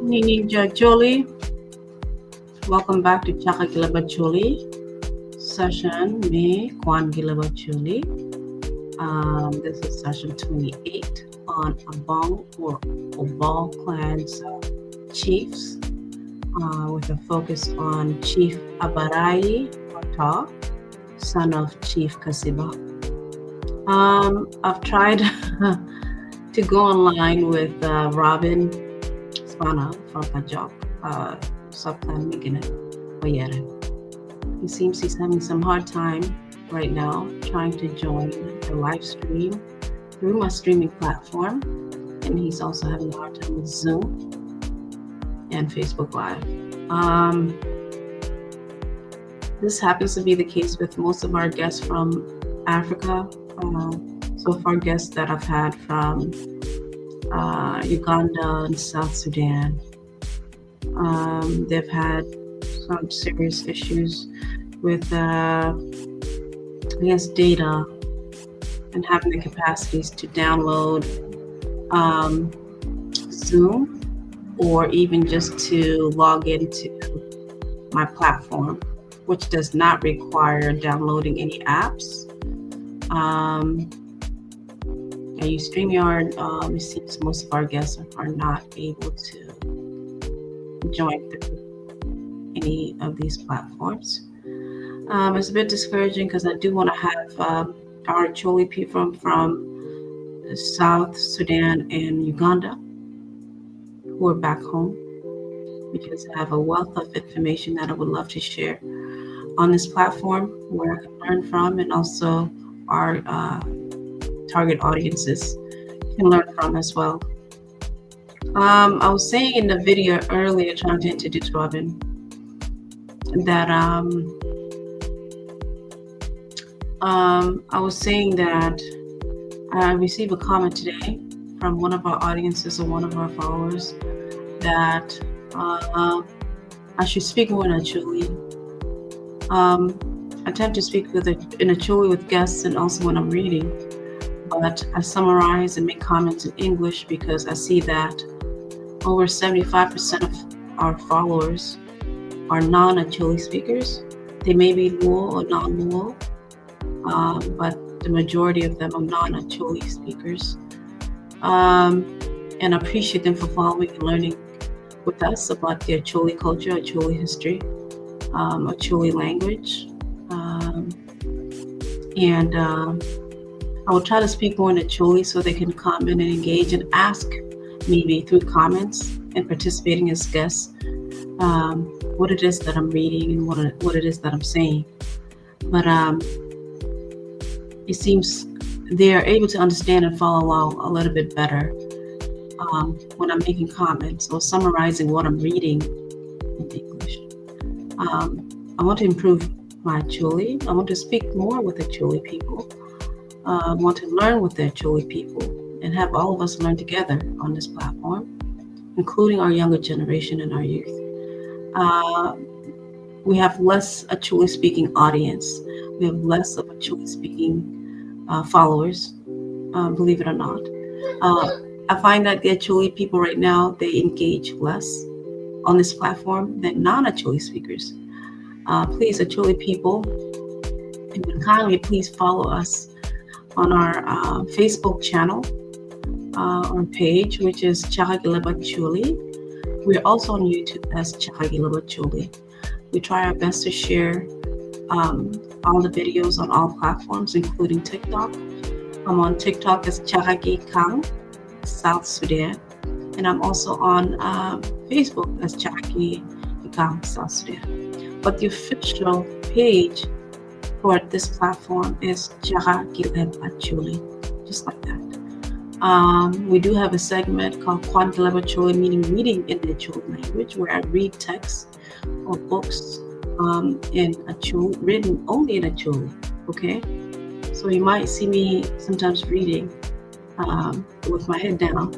Ninja Jolie, welcome back to Chaka Leb Acholi session. Me, Kwan Leb Acholi. This is session 28 on Abong or Obbo clan's chiefs, with a focus on Chief Abarayi Otoo, son of Chief Kasiba. I've tried to go online with Robin Spana from Pajok, subclan Migine Oyere. He seems he's having some hard time right now trying to join the live stream through my streaming platform, and he's also having a hard time with Zoom and Facebook Live. This happens to be the case with most of our guests from Africa. So far, guests that I've had from Uganda and South Sudan. They've had some serious issues with data and having the capacities to download Zoom, or even just to log into my platform, which does not require downloading any apps. I use StreamYard. It seems most of our guests are not able to join through any of these platforms. It's a bit discouraging because I do want to have our Acholi people from South Sudan and Uganda who are back home, because I have a wealth of information that I would love to share on this platform where I can learn from, and also our target audiences can learn from as well. I was saying in the video earlier, trying to introduce Robin, that I was saying that I received a comment today from one of our audiences or one of our followers that I should speak more in Acholi. I tend to speak in Acholi with guests and also when I'm reading, but I summarize and make comments in English because I see that over 75% of our followers are non-Acholi speakers. They may be Luo or non-Luo, but the majority of them are non-Acholi speakers. And I appreciate them for following and learning with us about the Acholi culture, Acholi history, Acholi language. And I will try to speak more in Acholi so they can comment and engage and ask maybe through comments and participating as guests what it is that I'm reading and what it is that I'm saying. But it seems they are able to understand and follow along a little bit better when I'm making comments or summarizing what I'm reading in English. I want to improve my Acholi. I want to speak more with Acholi people. I want to learn with the Acholi people and have all of us learn together on this platform, including our younger generation and our youth. We have less Acholi speaking audience. We have less of Acholi speaking followers, believe it or not. I find that the Acholi people right now, they engage less on this platform than non-Acholi speakers. Please, Acholi people, if you would kindly please follow us on our Facebook channel or page, which is Chaka Leb Acholi. We're also on YouTube as Chaka Leb Acholi. We try our best to share all the videos on all platforms, including TikTok. I'm on TikTok as Chaka Kang, South Sudan, and I'm also on Facebook as Chaka Kang, South Sudan. But the official page for this platform is Chaka Leb Acholi, just like that. We do have a segment called Kwan Leb Acholi, meaning reading in the Acholi language, where I read texts or books in Acholi, written only in Acholi. Okay, so you might see me sometimes reading with my head down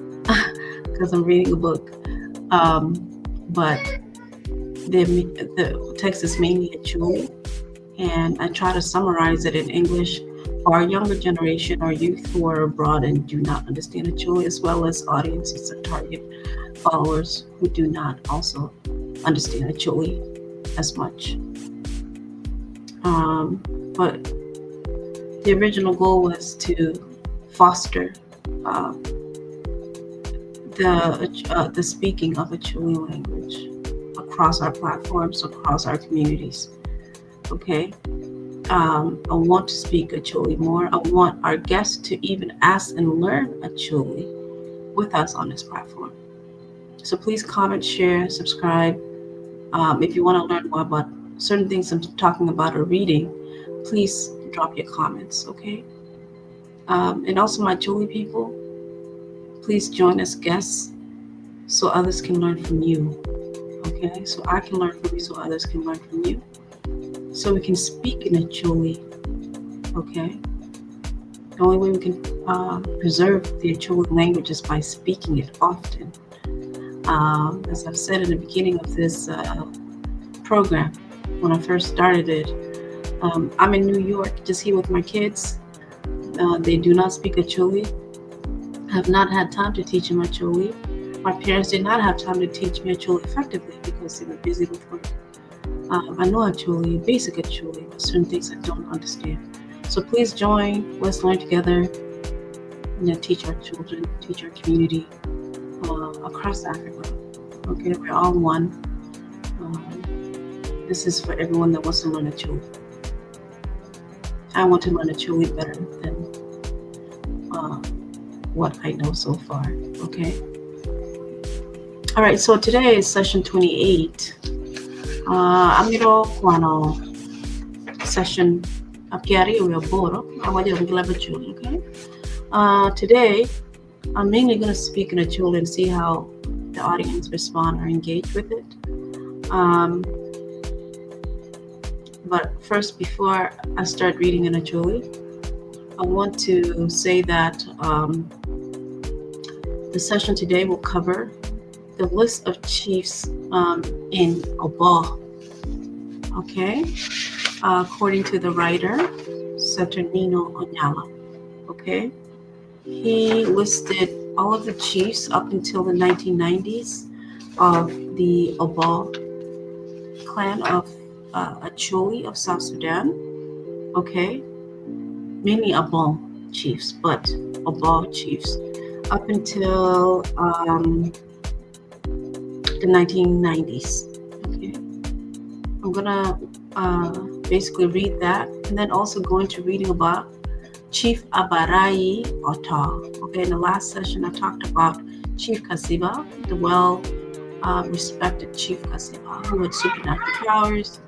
because I'm reading a book, but the text is mainly Acholi, and I try to summarize it in English for our younger generation, our youth who are abroad and do not understand Acholi, as well as audiences that target followers who do not also understand Acholi as much. But the original goal was to foster the speaking of Acholi language across our platforms, across our communities. Okay. I want to speak Acholi more. I want our guests to even ask and learn Acholi with us on this platform. So please comment, share, subscribe. If you want to learn more about certain things I'm talking about or reading, please drop your comments, okay? And also my Acholi people, please join as guests so others can learn from you, okay? So I can learn from you, so others can learn from you. So we can speak in Acholi, okay? The only way we can preserve the Acholi language is by speaking it often. As I've said in the beginning of this program, when I first started it, I'm in New York, just here with my kids. They do not speak Acholi. I have not had time to teach them Acholi. My parents did not have time to teach me Acholi effectively because they were busy with work. I know Acholi, basic Acholi, but certain things I don't understand. So please join, let's learn together, teach our children, teach our community across Africa. Okay, we're all one. This is for everyone that wants to learn Acholi. I want to learn Acholi better than what I know so far. Okay. All right, so today is session 28. Amiro Kwano session Apkiari or Obbo. I want you to Leb Acholi, okay? Today, I'm mainly going to speak in Acholi and see how the audience respond or engage with it. But first, before I start reading in Acholi, I want to say that the session today will cover the list of chiefs in Obbo. Okay, according to the writer Saturnino Onyala. Okay, he listed all of the chiefs up until the 1990s of the Obbo clan of Acholi of South Sudan. Okay, mainly Abong chiefs, but Obbo chiefs up until the 1990s. Okay, I'm gonna basically read that, and then also go into reading about Chief Abarayi Otoo. Okay, in the last session I talked about Chief Kasiba, the well-respected Chief Kasiba, who had supernatural powers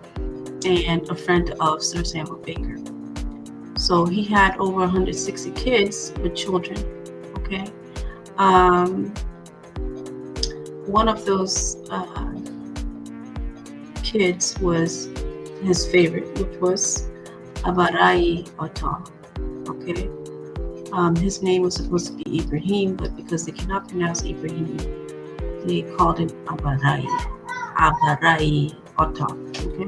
and a friend of Sir Samuel Baker. So he had over 160 kids with children. Okay, one of those kids was his favorite, which was Abarayi Otoo. Okay, his name was supposed to be Ibrahim, but because they cannot pronounce Ibrahim, they called him Abarayi Otoo. Okay,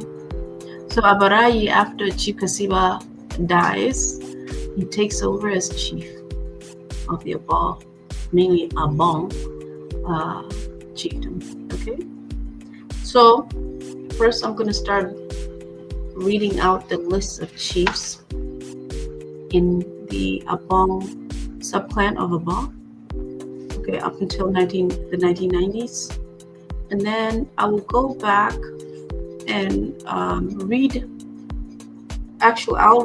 so Abarayi, after Chief Kasiba dies, he takes over as chief of the Obbo, mainly Abong chiefdom. Okay, so first I'm going to start reading out the list of chiefs in the Abong subclan of Obbo, okay, up until the 1990s. And then I will go back and I'll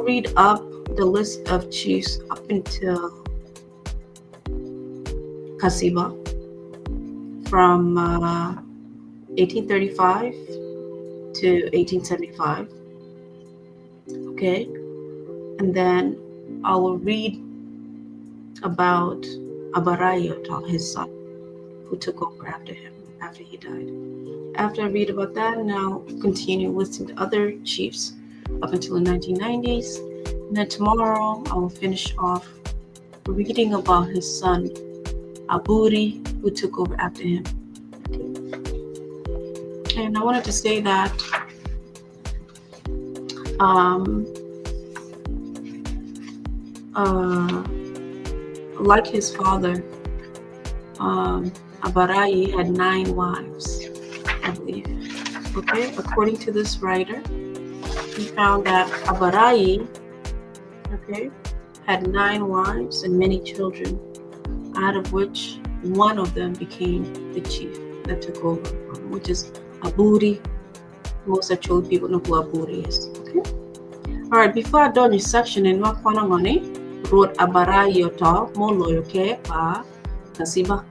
read up the list of chiefs up until Kasiba from 1835 to 1875. Okay, and then I will read about Abarayi Otoo, his son, who took over after him, after he died. After I read about that, and I'll continue listing the other chiefs up until the 1990s. And then tomorrow I will finish off reading about his son, Aburi, who took over after him. Okay. And I wanted to say that like his father, Abarayi had 9 wives, I believe. Okay, according to this writer, he found that Abarayi, okay, had 9 wives and many children, out of which one of them became the chief that took over, which is Aburi. Most Acholi people know who Aburi is. Okay. All right. Before I do this section in Makwanangoni, wrote Abarayi Otoo Moloyoke pa Kasiba.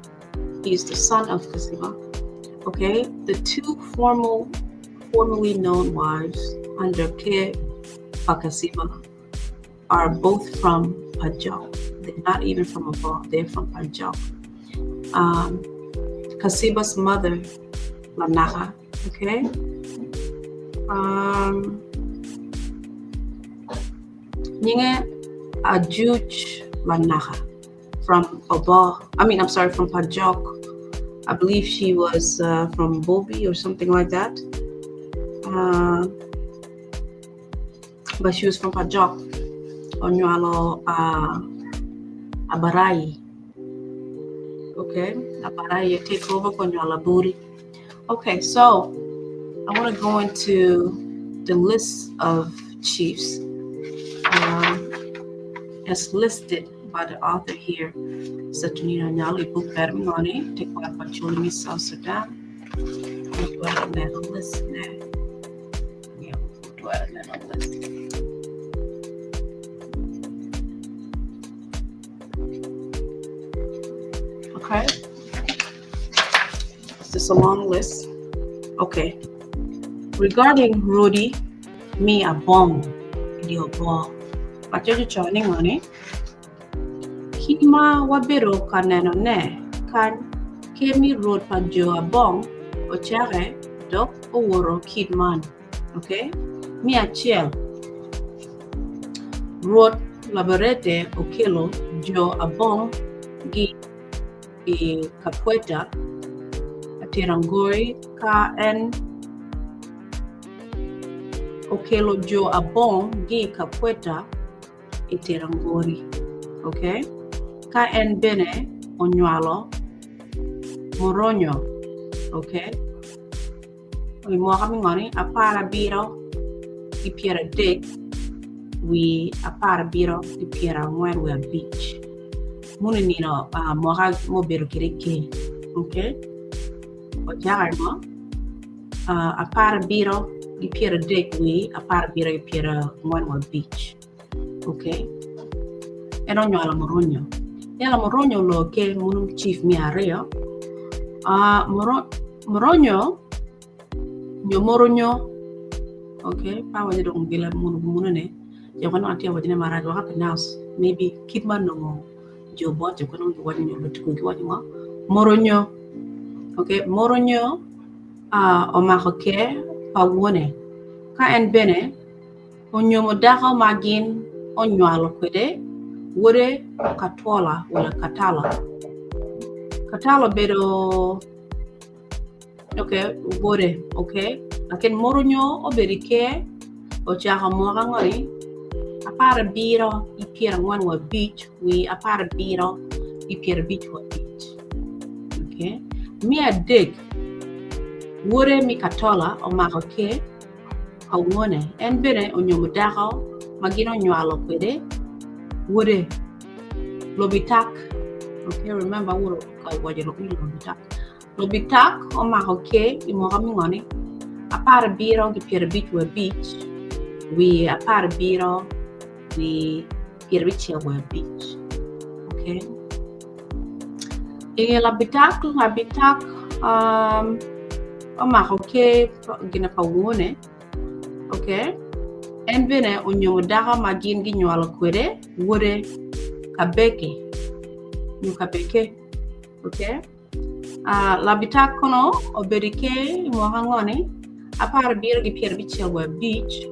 He is the son of Kasiba. Okay. The 2 formerly known wives under Ke Pakasiba are both from Punjab. They're not even from Obbo, they're from Punjab. Kasiba's mother, Lanaha, okay? Nyinge Ajuj Lanaha from Obbo, from Punjab. I believe she was from Bobi or something like that. But she was from Punjab. Onyalo Abarayi. Okay, Abarayi take over Onyalo Buri. Okay, so I want to go into the list of chiefs as listed by the author here. Satunina Nyali book Bermingoni, take one for Chulimi South Sudan. List now. Okay. It's just a long list. Okay. Regarding Rudy, me Abong, the Obbo. Pachaji joining money. Kima wabiro kaneno ne kan kemi road pajo Abong ochare dok oworo kidman. Okay. Me achiel road laborete okelo jo Abong gi Kapweta Atirangori ka en okelo jo Abong gi Kapweta Itirangori. Okay, ka en bene onywalo moronyo. Okay, mo kami ngani apara biro ipiera dek we apara biro ipiera ngwen we beach. Muna nino moha mo biro kireke. Okay, o jagar mo apara biro ipiera dek we apara biro ipiera ngwen we beach. Okay, eno nyala moronyo. Yala moronyo lo ke munum chief mi areo. Moronyo moronyo. Okay, pawa de dong bila munune. Jawana atia wajine marajo ha pronounce maybe kidman no jo bot jawana wajine lotuko wajima moronyo. Okay, moronyo omahoke pawone ka en bene onyomo dako magin onywalo kwede wore katola wala katala bedo. Okay, wore. Okay, lakin moronyo oberike o chaha moga ngori apara biro ipiera ngwan wa beach we apara biro ipiera beach wa beach. Okay, mi adik wore mi katola o mako ke awone en bene onyomo dako magino nywalo kwede wore lobitak. Okay, remember wore waje lobitak o mako ke imoga mingoni apara biro ipiera beach wa beach we apara biro we piera beach wa beach. Okay, labitak omako ke gina pawone. Okay, en bene onyomo daka magin gi nywalo kwede wore kabeke. Okay, labitak kono oberike mohangoni apara biro gi piera beach wa beach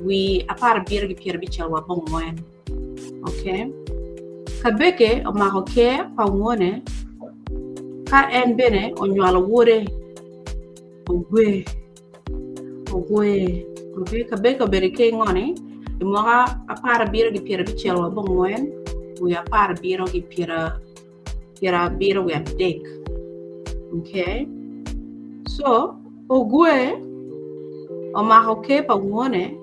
we apara biro gi piera beach wa bongwen. Okay, kabeke omako ke pawone ka en bene onywalo wore ogwe. Okay, kabeke oberike ngoni imoga apara biro gi piera beach wa bongwen we apara biro gi piera piera biro we dig. Okay? So, ogwe o mahoke pa wone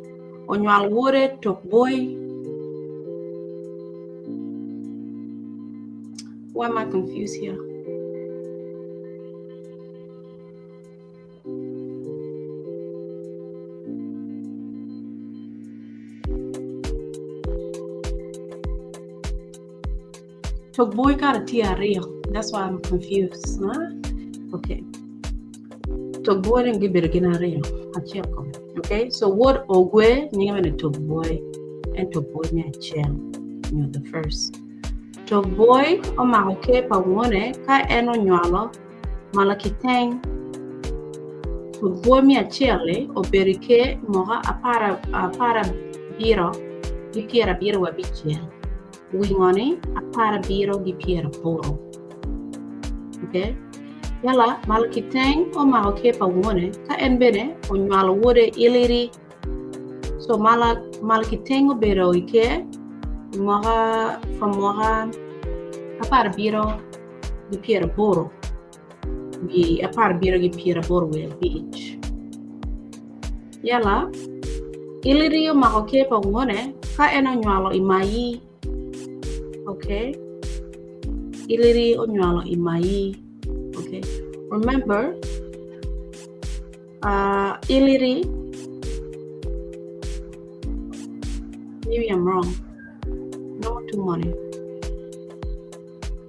o nyal wore tok boy. Why am I confused here? Tok boy got a tia real. That's why I'm confused. Huh? Okay. Tok boy didn't give it again real. Okay, so what ogwe nyingene tok boy and tok boy me achel. You know the first. Tok boy o mahoke pa wone ka eno nywalo malakiteng. Tok boy me achele o berike moha apara biro gi piera biro wa bichel. Wingoni apara biro gi piera poro. Okay? Yala malakiteng o mahoke pa wone ka en bene o nywalo wode iliri. So malakiteng o bero ike moha apara biro gi piera poro. Gi apara biro gi piera poro we beach. Yala iliri o mahoke pa wone ka en o nywalo imayi. Okay? Iliri o nywalo imayi. Okay, remember, iliri, maybe I'm wrong, no too money,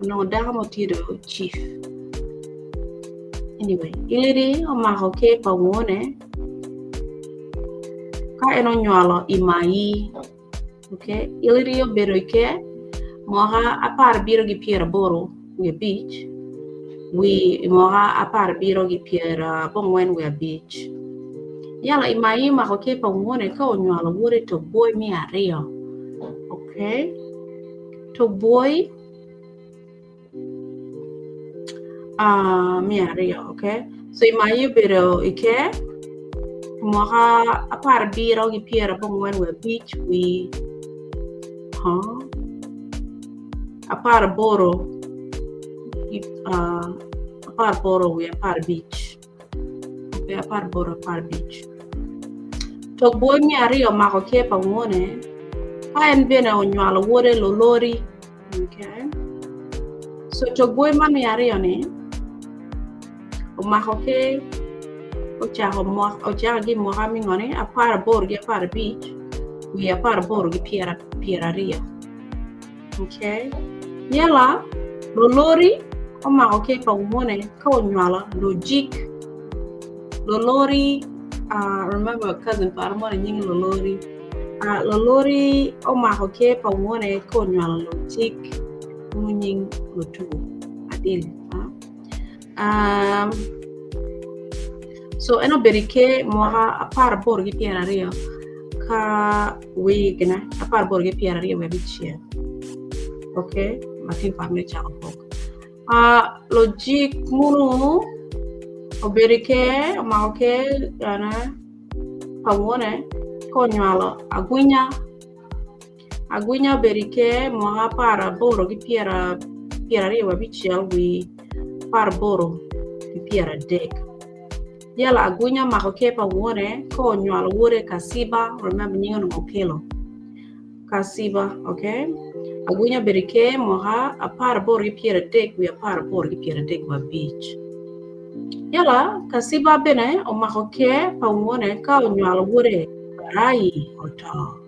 no damo tiro chief. Anyway, iliri o mahoke pa wone, ka eno nywalo imayi. Okay, iliri o beroike, moha apar biro gi piera boro, we beach. We moha apar biro gi piera bongwen we beach. Yala imayi mahoke pa wone ka onywalo wore to boy mi ario. Okay? To boy mi ario, okay? So imayi biro ike moha apar biro gi piera bongwen we beach we apar boro apar boro we apar beach. Okay, apar boro apar beach. Tok boy mi ario mahoke pa wone ka en bene o nywalo wore lolori. Okay. So tok boy ma mi ario ni o mahoke o chaho gi moha mi ngone apar boro gi apar beach we apar boro gi piera rio. Okay. Yala lolori o mahoke pa wone ka o nywalo logic. Lolori, remember cousin Paramore nying lolori. Lolori o mahoke pa wone ka o nywalo logic nying lotu adil. So eno berike moha apar bor gi piera rio ka we gana apar bor gi piera rio we bichia. Okay, matin family chako. Logic munu oberike mahoke ana pawone ko nywalo agwinya berike moha para boro gi piera rio bichiel we par boro gi piera dek. Yala agwinya mahoke pawone ko nywalo wore kasiba. Remember nyingo no kelo kasiba. Okay, agwinya berike moha apar bor gi piera dek we apar bor gi piera dek wa beach. Yala kasiba bene o mahoke pawone ka o nywalo wore Abarayi Otoo.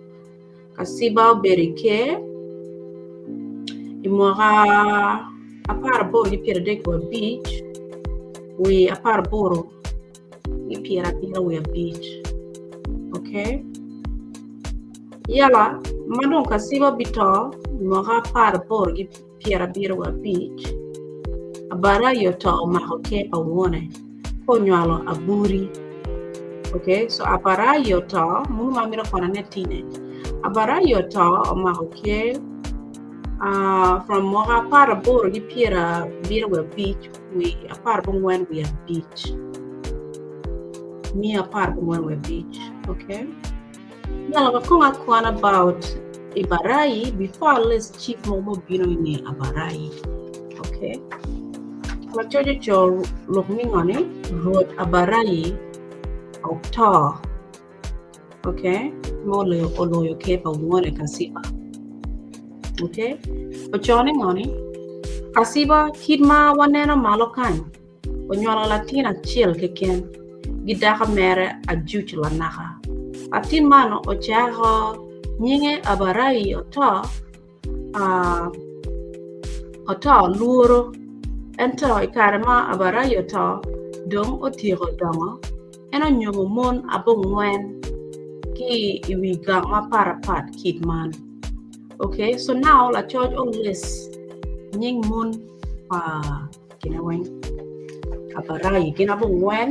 Kasiba berike imoha apar bor gi piera dek wa beach we apar boro gi piera we beach. Okay, yala madong kasiba bito moha apar bor gi piera wa beach. Abarayi Otoo mahoke pawone ko nywalo aburi. Okay, so Abarayi Otoo munu mamira kwana netine. Abarayi Otoo mahoke from moha apar bor gi piera wa beach we apar bongwen we beach. Me apar bongwen we beach. Okay, yala bakonga kwan about Abarayi before let's chief momo bino ni Abarayi. Okay. Okay. Machojo cho lokmingoni road Abarayi Otoo. Okay. Molo oloyo kepa wone kasiba. Okay. Ochoni ngoni kasiba kidma wanena malokan. Onyola latina chill keken. Gidaka mere ajuch lanaha. Atin mano ochaho nyinge Abarayi Otoo. Otoo luro. Ento ikarema Abarayi Otoo dong otiro dongo. Eno nyongo mon abong ngwen ki iwiga maparapat kidman. Okay, so now la church on list nying mon kinaweng Abarayi kinabong ngwen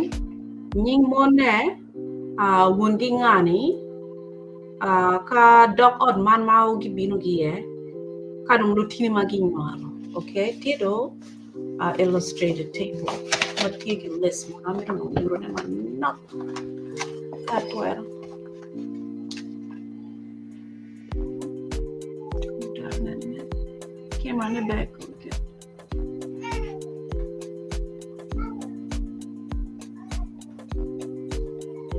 nying mon ne wundi ngani ka dok od man mau gibino giye kadong lutini maginyalo. Okay, tido illustrated table. But take a list. I'm going to run not that well. Came on the back. Okay.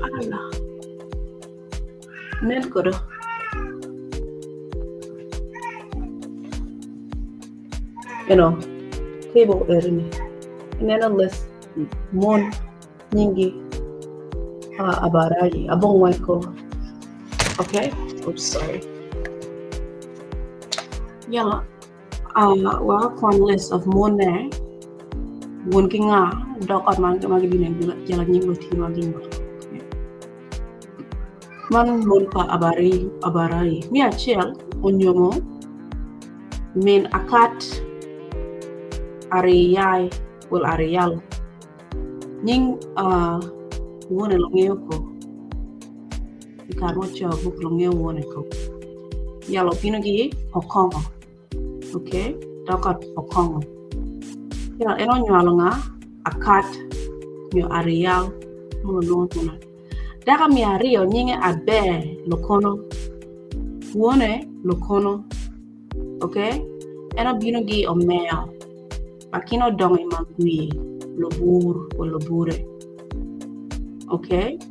Allah. Net go. You know, table early. And then a list. Mon nyingi Abarayi Abong white color. Okay. Oops, sorry. Yala wa Kwan list of mon ne won ki nga dok at man magi binen jala nyingo tino gingo. Man mon pa Abarayi mi achel onyomo min akat ariyai will ariyal nying wone longeo ko ikamo cho buk longeo wone ko yalo pino gi okongo. Okay, dakat okongo ya eno nyalo nga akat nyo ariyal mo no tuna daga mi ariyo nyinge abe lokono wone lokono. Okay, eno bino gi omeo Pakino dong imagui lobur o lobure. Okay?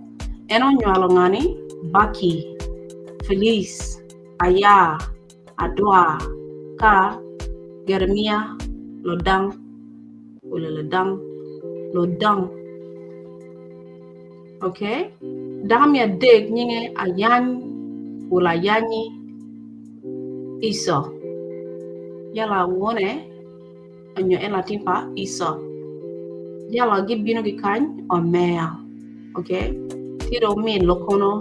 Eno nyalo ngani Baki, Feliz, Aya, Adwa, Ka, Germia, Lodang, Lodang. Okay? Damia deg nyinge Ayan, Ulayani, Iso. Yala wone Anyo elatimpa Iso. Yala gibino gikany omea. Okay? Tiro min lokono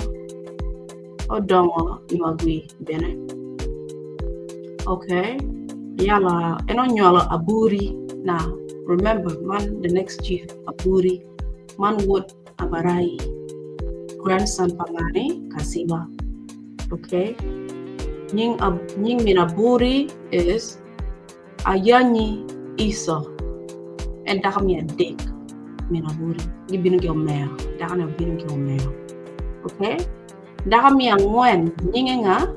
odongo imagui bene. Okay? Yala eno nyolo aburi. Now remember man the next chief aburi. Man would Abarayi. Grandson pangani Kasiba. Okay? Nying min aburi is Ayanyi Iso and dakamia dick minaburi gibino gi omeo dakana bino gi omeo. Okay, dakamia ngwen nyinga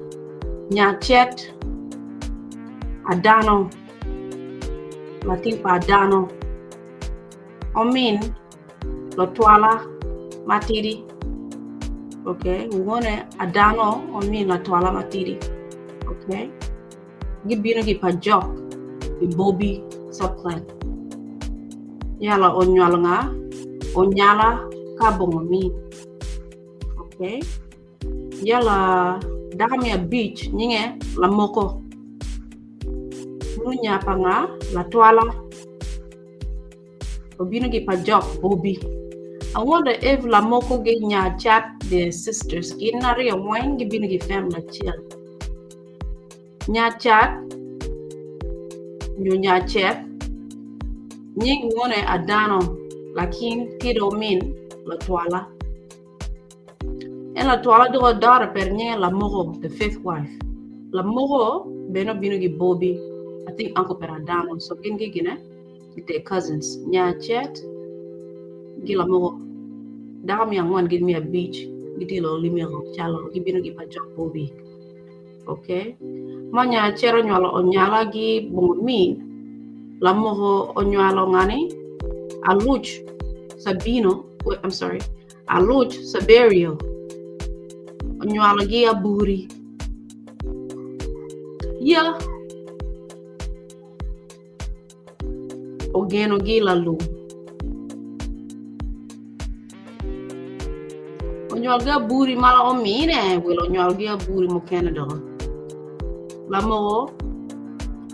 nyachet adano matimpa adano omin lotwala matiri. Okay, ngone adano omin lotwala matiri. Okay, gibino gi pajok Bobby subclan. Yala onyala nga onyala kabongomi. Okay. Yala dakamia beach nyinge lamoko. Nunya panga la twala. Obino gi pajok Bobby. I wonder if lamoko ge nya chat the sisters. Ginari a wine gibino gi family chill. Nya chat Nyonya chef nying wone adano lakin tido min la twala en la twala do dara per nye la mogo the fifth wife la mogo beno bino gi Bobby I think uncle per adano so gingi gine the cousins nya chet gila mogo daga mi angwan give me a beach gidilo limero chalo gibino gi pajok Bobby. Okay, manya chero nyalo onyala gi bongmin Lamoho Onyalo Ngani, Aluch Sabino, I'm sorry, Aluch Saberio, Onyalo Gia Buri. Ya Ogeno Gila Lu. Onyalga buri mala o mine, will onyalga buri mo Canada. Lamo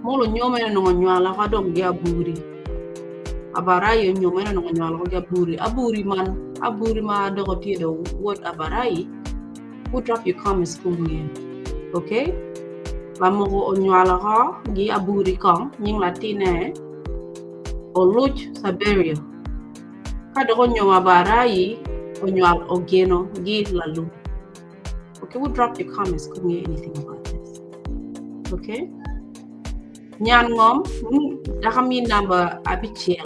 molo nyome no onyala kadom ga buri. Abarayi nyome no onyala ga buri. Aburi ma dogoti the word Abarayi. Who drop your comments for me? Okay? Lamo onyala ha gi aburi kong nying latine o luch saberio. Kadogo nyoma Abarayi Onyal Ogeno gi lalu. Okay, we'll drop your comments. Could me anything about this. Okay. Nyan ngom, dakami number abichiel.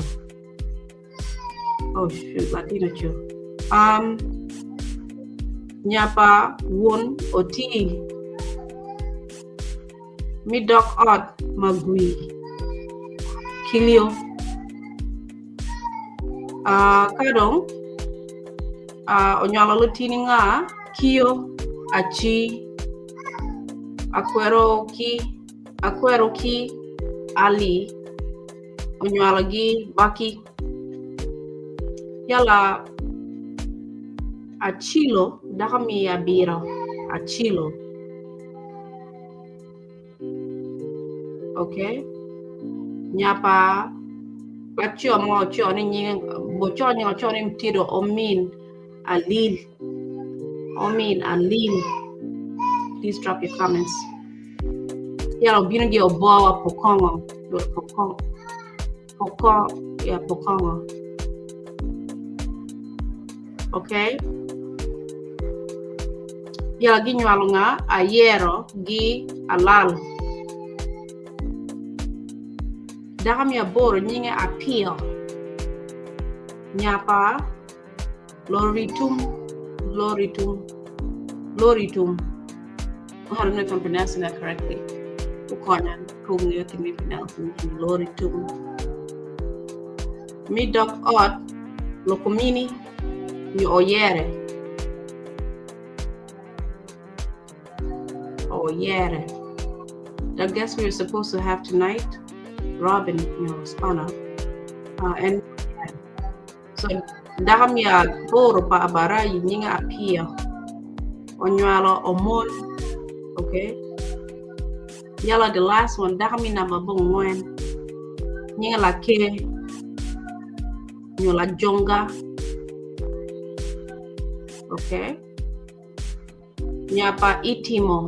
Oh shoot, Latina chu. Nyapa won oti. Midok ot magui. Kilio. Kadong. Onyala lutini nga kio achi akwero ki ali onyala gi baki yala achilo dakami abira achilo. Okay, nyapa pacho mo cho ni nying bocho ni cho ni mtido omin Alil. Please drop your comments. Yeah, I'll be in your Obbo Pokongo. Pokongo. Okay. Yeah, ginyo alunga ayero gi alal. Dakami aboro nyinge appeal. Nyapa Loritum. I don't know if I'm pronouncing that correctly. Loritum. Midok ot lokomini ni oyere. The guest we were supposed to have tonight, Robin, Spana, and so Dahamia boro pa Abarayi nyinga apia onyalo omon. Okay, yala the last one Dahami na Abong ngwen nyinga la ke nyola jonga. Okay, nyapa itimo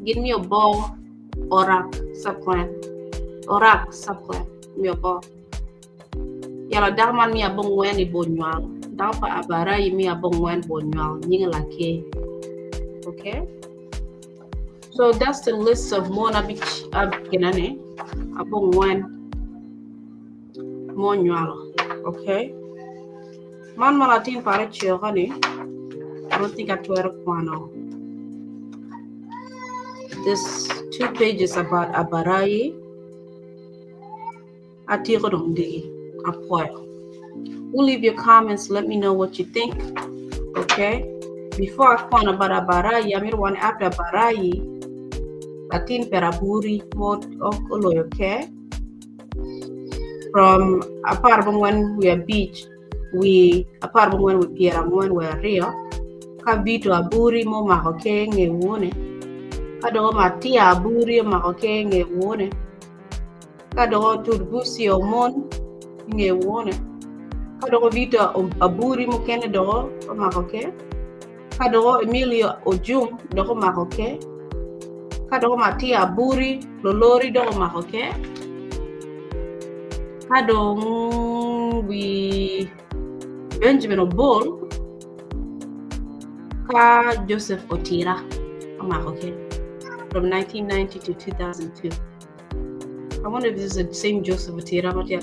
give me a ball orak supplant me a ball. Yala darman mi Abong wen ibonyal. Dapa Abarayi mi Abong wen bonyal. Nyinga lake. Okay. So that's the list of Mona Beach Abginane. Abong wen monyal. Okay. Man malatin pare chiogani. I don't think I told Kwan. This 2 pages about Abarayi. Atirodongdi. We'll leave your comments. Let me know what you think. Okay. Before I found about Abarayi, I made one after Abarayi. Latin peraburi mod okolo. Okay. From apart from when we are beach, apart from when we piera when we are real. Kabito aburi mo mahoke ngewone. Kado matia aburi mahoke ngewone. Kado turbusi omon ngewone. Kado vita aburi mo kene do mahoke. Kado Emilio ojum do mahoke. Kado matia aburi lolori do mahoke. Kado Benjamin Obbo ka Joseph Otira okay, from 1990 to 2002. I wonder if this is the same Joseph Otira, but yeah,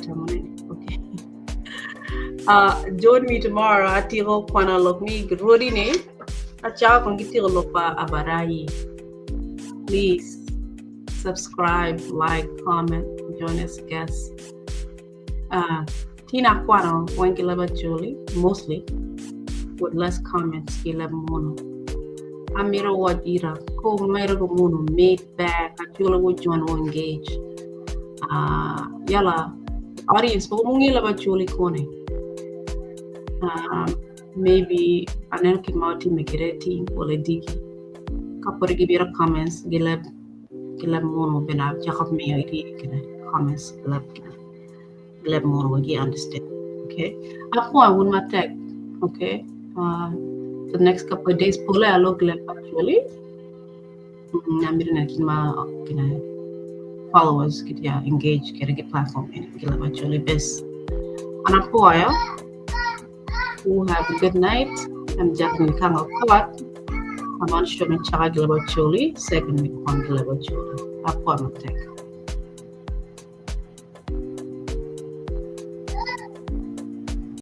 okay. Join me tomorrow at Tiro Kwana Lok me Rodine at Chaka Kongitiro Lopa Abarayi. Please subscribe, like, comment, join us guests. Tina Kwano, Wanki Leb Acholi, mostly with less comments, Leb Mono. Amira Wadira, Ko Mera Mono, made back, Achula would join or engage. Yala, audience, but Mungi Leb Acholi Kone. Maybe Anel Kimauti Mekireti or a digi. Couple give your comments, Gileb Mono, Benab, Jacob Mayo, comments, Leb Mono, you understand. Okay. Apo I would not take. Okay. The next couple of days, Pula I look Leb actually. I'm going to followers get engaged, get a platform in Leb actually best. And Apo who have a good night. I'm definitely kind of caught. I'm on showing Chaka Leb Acholi, second week on Leb Acholi. Apo I'm take.